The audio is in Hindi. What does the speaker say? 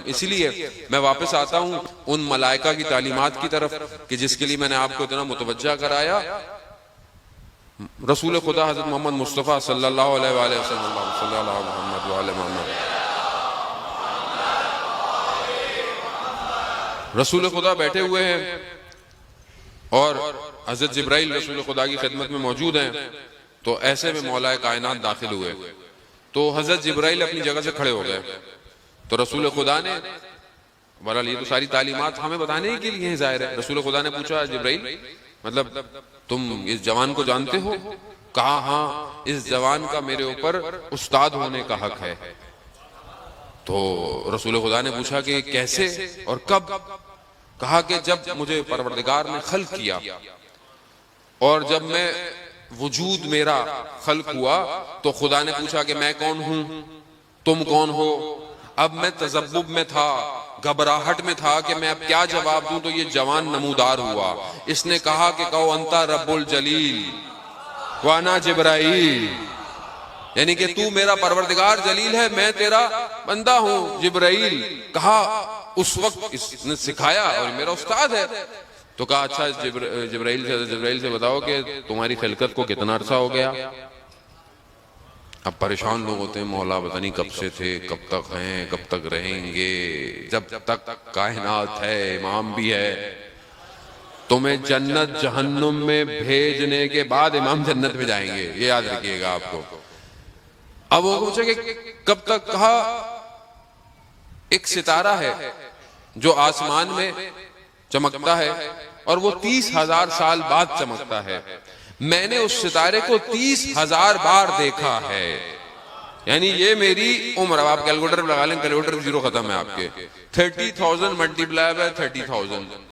इसीलिए मैं वापस आता हूं उन मलाइका की तालीमात की तरफ कि जिसके लिए मैंने आपको इतना मुतवज्जा कराया। रसूल खुदा हज़रत मोहम्मद मुस्तफ़ा सल्लल्लाहु अलैहि वसल्लम, रसूल खुदा बैठे हुए हैं और हज़रत जिब्राइल रसूल खुदा की खिदमत में मौजूद हैं। तो ऐसे में मौला कायनात दाखिल हुए तो हज़रत जिब्राइल अपनी जगह से खड़े हो गए। तो रसूल खुदा ने, बहरहाल ये तो सारी तालीमात हमें बताने के लिए जाहिर है, रसूल खुदा ने पूछा जिब्राइल मतलब तुम इस जवान को जानते हो? कहा हाँ, इस जवान का मेरे ऊपर उस्ताद होने का हक है। तो रसूल खुदा ने पूछा कि कैसे और कब? कहा कि जब मुझे परवरदिगार ने खल्क किया और जब मैं वजूद मेरा खल्क हुआ तो खुदा ने पूछा कि मैं कौन हूं, तुम कौन हो? अब मैं तजब्बुब में था, घबराहट में था कि मैं अब क्या जवाब दूं। तो ये जवान नमूदार हुआ, इसने कहा कि कहो अंता रब्बुल जलील वाना जिब्राइल, यानी कि तू मेरा परवरदिगार जलील है, मैं तेरा बंदा हूं जिब्राइल। कहा उस वक्त इसने सिखाया और मेरा उस्ताद है। तो कहा अच्छा जिब्राइल से बताओ कि तुम्हारी खिलकत को कितना अरसा हो गया? अब परेशान लोग होते हैं, मौला पता नहीं कब से थे, कब तक हैं, कब तक रहेंगे, जब तक कायनात है इमाम भी है। तुम्हें जन्नत जहन्नुम में भेजने के बाद इमाम जन्नत में जाएंगे, ये याद रखिएगा आपको। अब वो पूछे कि कब तक? कहा एक सितारा है जो आसमान में चमकता है और वो 30,000 साल बाद चमकता है। मैंने उस सितारे को 30,000 बार देखा है, यानी ये मेरी उम्र। अब आप कैलकुलेटर लगा लें, कैलकुलेटर जीरो खत्म है आपके। 30,000 मल्टीप्लाई बाय 30,000